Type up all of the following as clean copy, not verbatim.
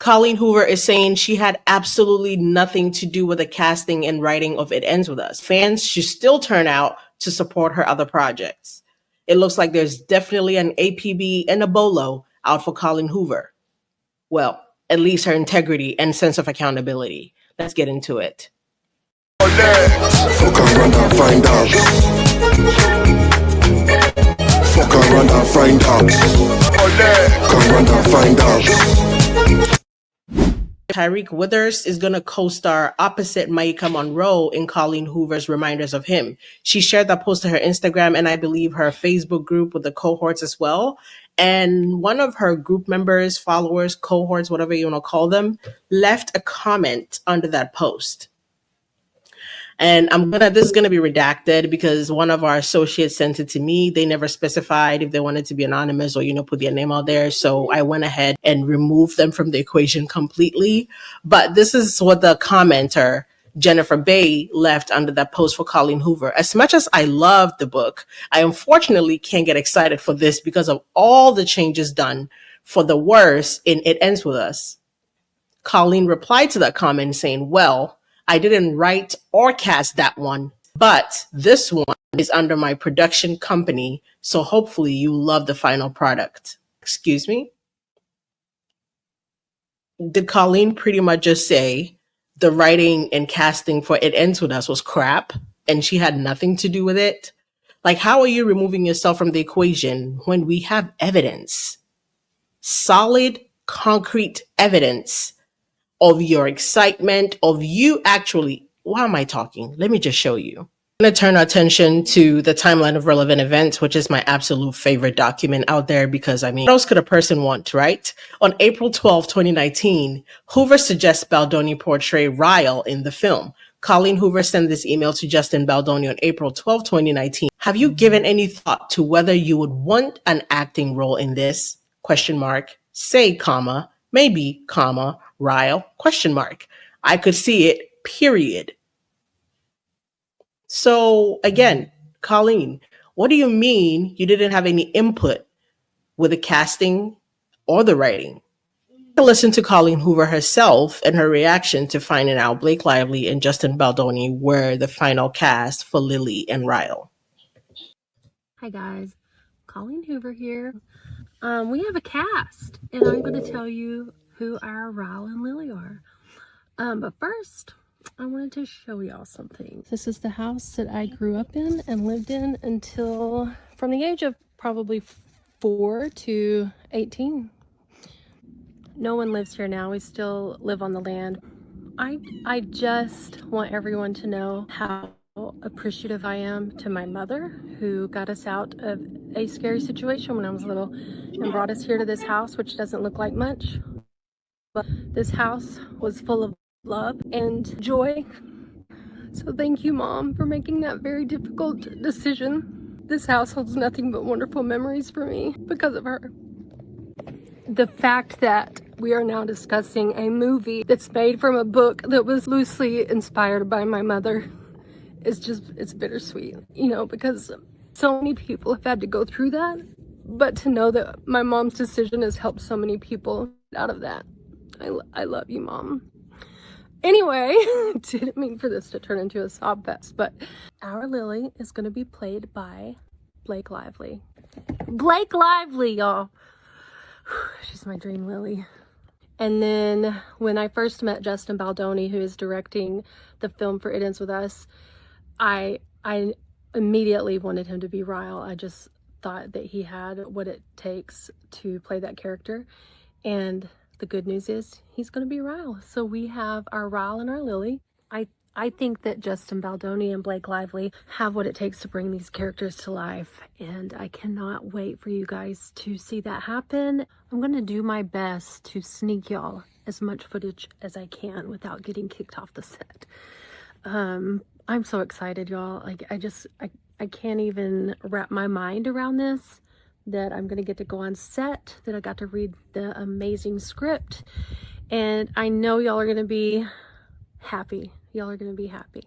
Colleen Hoover is saying she had absolutely nothing to do with the casting and writing of It Ends With Us. Fans should still turn out to support her other projects. It looks like there's definitely an APB and a BOLO out for Colleen Hoover. Well, at least her integrity and sense of accountability. Let's get into it. Fuck around and find out. Fuck around and find out. Come around and find out. Tyreek Withers is going to co-star opposite Maika Monroe in Colleen Hoover's Reminders of Him. She shared that post to her Instagram and I believe her Facebook group with the cohorts as well. And one of her group members, followers, cohorts, whatever you want to call them, left a comment under that post. And this is gonna be redacted because one of our associates sent it to me. They never specified if they wanted to be anonymous or, put their name out there. So I went ahead and removed them from the equation completely. But this is what the commenter, Jennifer Bay, left under that post for Colleen Hoover. As much as I love the book, I unfortunately can't get excited for this because of all the changes done for the worse in It Ends With Us. Colleen replied to that comment saying, well, I didn't write or cast that one, but this one is under my production company, so hopefully you love the final product. Excuse me? Did Colleen pretty much just say the writing and casting for It Ends With Us was crap and she had nothing to do with it? Like, how are you removing yourself from the equation when we have evidence? Solid, concrete evidence of your excitement, of you actually, why am I talking? Let me just show you. I'm going to turn our attention to the timeline of relevant events, which is my absolute favorite document out there because, what else could a person want, right? On April 12, 2019, Hoover suggests Baldoni portray Ryle in the film. Colleen Hoover sent this email to Justin Baldoni on April 12, 2019. Have you given any thought to whether you would want an acting role in this? ? Say, maybe, Ryle, ? I could see it, period. So again, Colleen, what do you mean you didn't have any input with the casting or the writing? Listen to Colleen Hoover herself and her reaction to finding out Blake Lively and Justin Baldoni were the final cast for Lily and Ryle. Hi guys, Colleen Hoover here. We have a cast and I'm going to tell you who our Ryle and Lily are. But first, I wanted to show y'all something. This is the house that I grew up in and lived in until from the age of probably 4 to 18. No one lives here now. We still live on the land. I just want everyone to know how appreciative I am to my mother, who got us out of a scary situation when I was little and brought us here to this house, which doesn't look like much. But this house was full of love and joy. So thank you, Mom, for making that very difficult decision. This house holds nothing but wonderful memories for me because of her. The fact that we are now discussing a movie that's made from a book that was loosely inspired by my mother is just, it's bittersweet, because so many people have had to go through that. But to know that my mom's decision has helped so many people out of that. I love you, Mom. Anyway, didn't mean for this to turn into a sob fest, but our Lily is going to be played by Blake Lively. Blake Lively, y'all. She's my dream Lily. And then when I first met Justin Baldoni, who is directing the film for It Ends With Us, I immediately wanted him to be Ryle. I just thought that he had what it takes to play that character. And the good news is he's going to be Ryle. So we have our Ryle and our Lily. I think that Justin Baldoni and Blake Lively have what it takes to bring these characters to life. And I cannot wait for you guys to see that happen. I'm going to do my best to sneak y'all as much footage as I can without getting kicked off the set. I'm so excited, y'all. I can't even wrap my mind around this. That I'm gonna get to go on set, that I got to read the amazing script, and I know y'all are gonna be happy. Y'all are gonna be happy.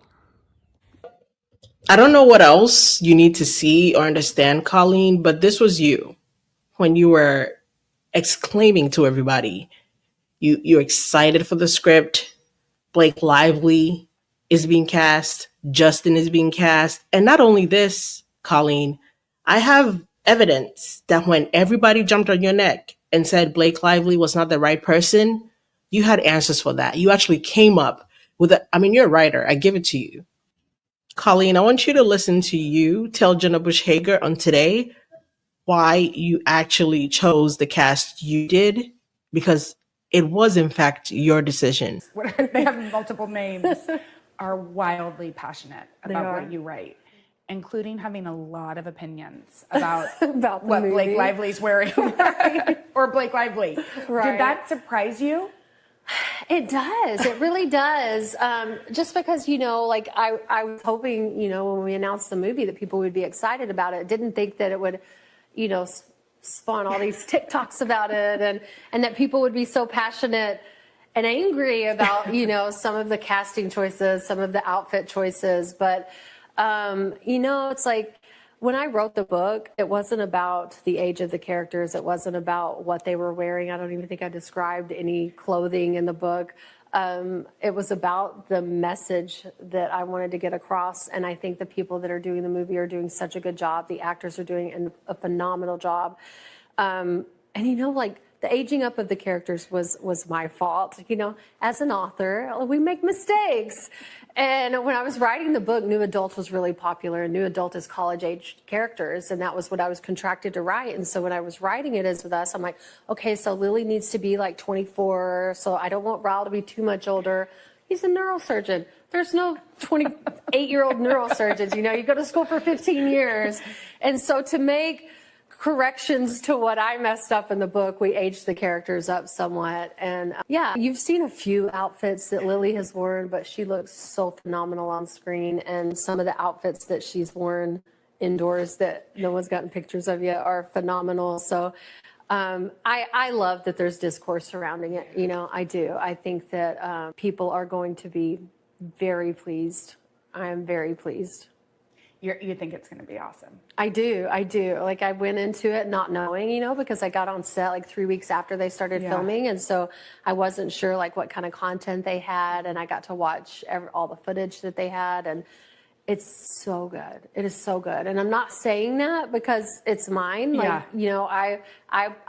I don't know what else you need to see or understand, Colleen, but this was you when you were exclaiming to everybody, You're excited for the script. Blake Lively is being cast. Justin is being cast. And not only this, Colleen, I have evidence that when everybody jumped on your neck and said Blake Lively was not the right person, you had answers for that. You actually came up with you're a writer. I give it to you. Colleen, I want you to listen to you tell Jenna Bush Hager on Today why you actually chose the cast you did, because it was in fact your decision. They have multiple names, are wildly passionate about what you write, including having a lot of opinions about, what movie. Blake Lively's wearing, or Blake Lively. Right. Did that surprise you? It does. It really does. Just because, I was hoping, when we announced the movie that people would be excited about it. Didn't think that it would, spawn all these TikToks about it and that people would be so passionate and angry about, some of the casting choices, some of the outfit choices. But, it's like when I wrote the book, it wasn't about the age of the characters. It wasn't about what they were wearing. I don't even think I described any clothing in the book. It was about the message that I wanted to get across. And I think the people that are doing the movie are doing such a good job. The actors are doing a phenomenal job. And, the aging up of the characters was my fault. As an author, we make mistakes. And when I was writing the book, New Adult was really popular. And New Adult is college-aged characters, and that was what I was contracted to write. And so when I was writing it as with us, I'm like, okay, so Lily needs to be like 24, so I don't want Raul to be too much older. He's a neurosurgeon. There's no 28-year-old neurosurgeons. You go to school for 15 years. And so to make corrections to what I messed up in the book, we aged the characters up somewhat. And you've seen a few outfits that Lily has worn, but she looks so phenomenal on screen. And some of the outfits that she's worn indoors that no one's gotten pictures of yet are phenomenal. So I love that there's discourse surrounding it. I do. I think that people are going to be very pleased. I am very pleased. You think it's going to be awesome? I do. Like, I went into it not knowing, because I got on set like 3 weeks after they started filming. And so I wasn't sure like what kind of content they had. And I got to watch all the footage that they had. And it's so good. It is so good. And I'm not saying that because it's mine. Like, I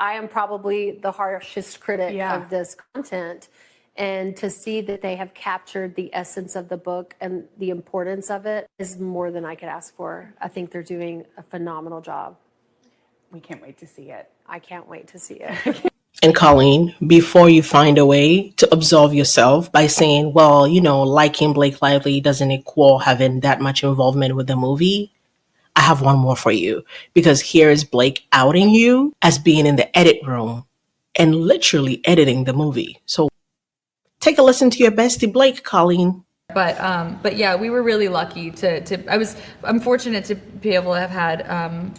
am probably the harshest critic of this content. And to see that they have captured the essence of the book and the importance of it is more than I could ask for. I think they're doing a phenomenal job. We can't wait to see it. I can't wait to see it. And Colleen, before you find a way to absolve yourself by saying, well, liking Blake Lively doesn't equal having that much involvement with the movie, I have one more for you. Because here is Blake outing you as being in the edit room and literally editing the movie. So take a listen to your bestie Blake, Colleen. But yeah, we were really lucky I'm fortunate to be able to have had,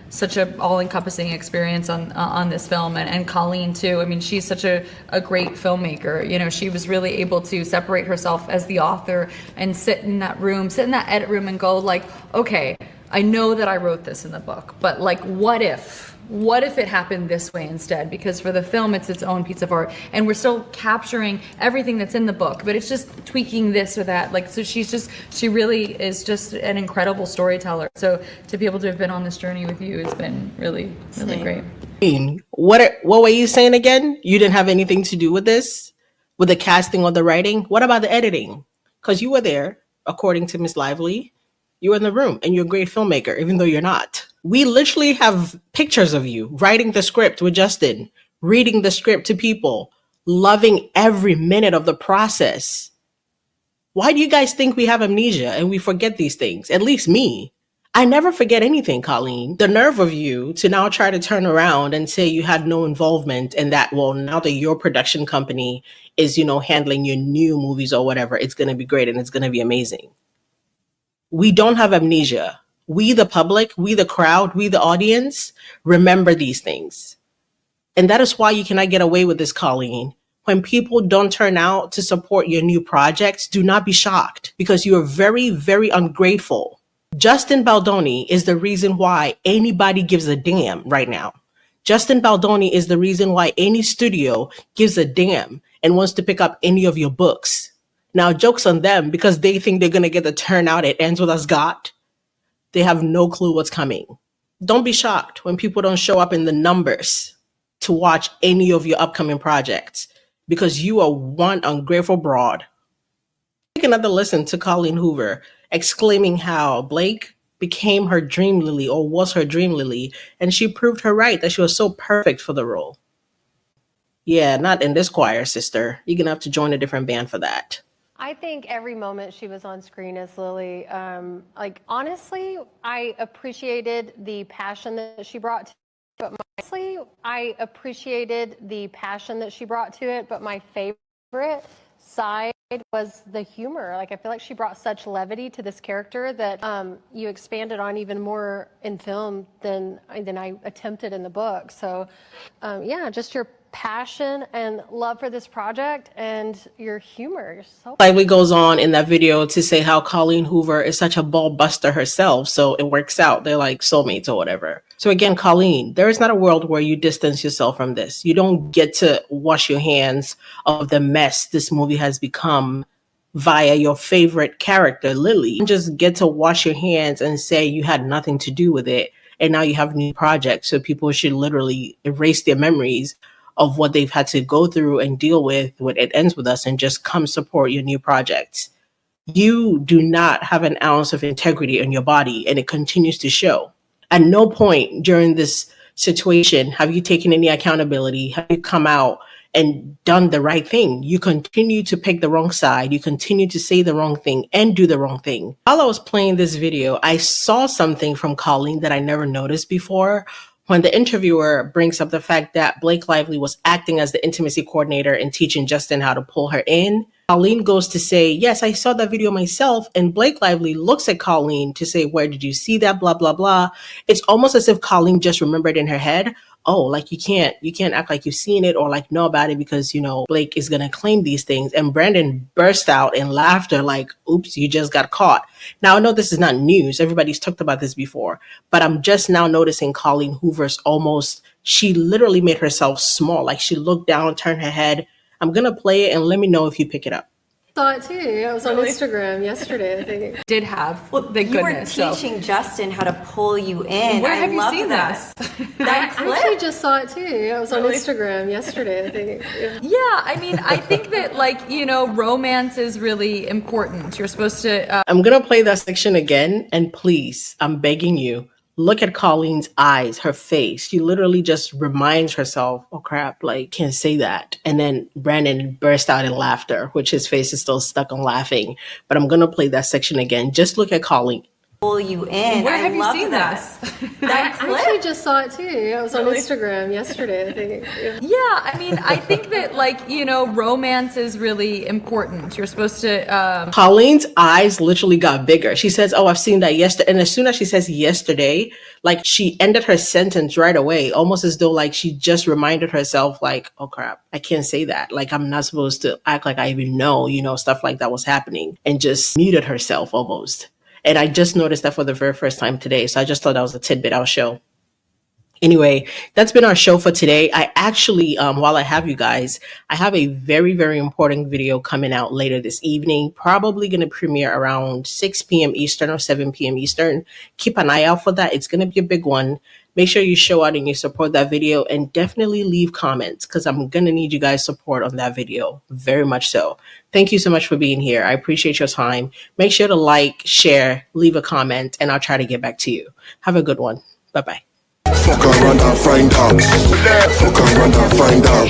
such a all-encompassing experience on this film, and Colleen too. I mean, she's such a great filmmaker. She was really able to separate herself as the author and sit in that edit room and go like, okay, I know that I wrote this in the book, but like, what if it happened this way instead? Because for the film, it's its own piece of art, and we're still capturing everything that's in the book, but it's just tweaking this or that. Like, so she really is just an incredible storyteller. So to be able to have been on this journey with you has been really, really great. What were you saying again? You didn't have anything to do with this, with the casting or the writing? What about the editing? Because you were there, according to Miss Lively. You were in the room, and you're a great filmmaker, even though you're not. We literally have pictures of you writing the script with Justin, reading the script to people, loving every minute of the process. Why do you guys think we have amnesia and we forget these things? At least me. I never forget anything, Colleen. The nerve of you to now try to turn around and say you had no involvement in that. Well, now that your production company is, handling your new movies or whatever, it's going to be great and it's going to be amazing. We don't have amnesia. We, the public, we, the crowd, we, the audience, remember these things. And that is why you cannot get away with this, Colleen. When people don't turn out to support your new projects, do not be shocked, because you are very, very ungrateful. Justin Baldoni is the reason why anybody gives a damn right now. Justin Baldoni is the reason why any studio gives a damn and wants to pick up any of your books. Now, joke's on them because they think they're going to get the turnout It Ends With Us got. They have no clue what's coming. Don't be shocked when people don't show up in the numbers to watch any of your upcoming projects because you are one ungrateful broad. Take another listen to Colleen Hoover exclaiming how Blake became her dream lily or was her dream lily, and she proved her right that she was so perfect for the role. Yeah, not in this choir, sister. You're gonna have to join a different band for that. I think every moment she was on screen as Lily, honestly, I appreciated the passion that she brought to it. But my favorite side was the humor. I feel like she brought such levity to this character that you expanded on even more in film than I attempted in the book. So, just your passion and love for this project and your humor. You're so Lively goes on in that video to say how Colleen Hoover is such a ball buster herself, so it works out. They're like soulmates or whatever. So again, Colleen, there is not a world where you distance yourself from this. You don't get to wash your hands of the mess this movie has become via your favorite character, Lily. You just get to wash your hands and say you had nothing to do with it, and now you have new projects, so people should literally erase their memories of what they've had to go through and deal with when It Ends With Us and just come support your new projects. You do not have an ounce of integrity in your body, and it continues to show. At no point during this situation have you taken any accountability, have you come out and done the right thing. You continue to pick the wrong side. You continue to say the wrong thing and do the wrong thing. While I was playing this video, I saw something from Colleen that I never noticed before. When the interviewer brings up the fact that Blake Lively was acting as the intimacy coordinator and teaching Justin how to pull her in, Colleen goes to say, yes, I saw that video myself. And Blake Lively looks at Colleen to say, where did you see that? Blah, blah, blah. It's almost as if Colleen just remembered in her head, oh, like you can't act like you've seen it or like know about it because, Blake is going to claim these things. And Brandon burst out in laughter like, oops, you just got caught. Now, I know this is not news. Everybody's talked about this before, but I'm just now noticing Colleen Hoover's she literally made herself small. Like she looked down, turned her head. I'm going to play it and let me know if you pick it up. Saw it too. It was on Instagram yesterday, I think. Did have. Thank you goodness. You were teaching Justin how to pull you in. Where have you seen that? I actually just saw it too. It was on Instagram yesterday, I think. Yeah, I mean, I think that romance is really important. You're supposed to. I'm going to play that section again. And please, I'm begging you, look at Colleen's eyes, her face. She literally just reminds herself, oh crap, can't say that. And then Brandon burst out in laughter, which his face is still stuck on laughing. But I'm going to play that section again. Just look at Colleen. Pull you in. Where have you seen that? I actually just saw it too. It was on Instagram yesterday, I think. Yeah, I mean, I think that romance is really important. You're supposed to. Colleen's eyes literally got bigger. She says, oh, I've seen that yesterday. And as soon as she says yesterday, she ended her sentence right away, almost as though she just reminded herself oh crap, I can't say that. I'm not supposed to act like I even know, stuff like that was happening, and just muted herself almost. And I just noticed that for the very first time today. So I just thought that was a tidbit I'll show. Anyway, that's been our show for today. I actually, while I have you guys, I have a very, very important video coming out later this evening, probably going to premiere around 6 p.m. Eastern or 7 p.m. Eastern. Keep an eye out for that. It's going to be a big one. Make sure you show out and you support that video, and definitely leave comments because I'm going to need you guys' support on that video. Very much so. Thank you so much for being here. I appreciate your time. Make sure to like, share, leave a comment, and I'll try to get back to you. Have a good one. Bye-bye. Fuck around and find out. Fuck around and find out.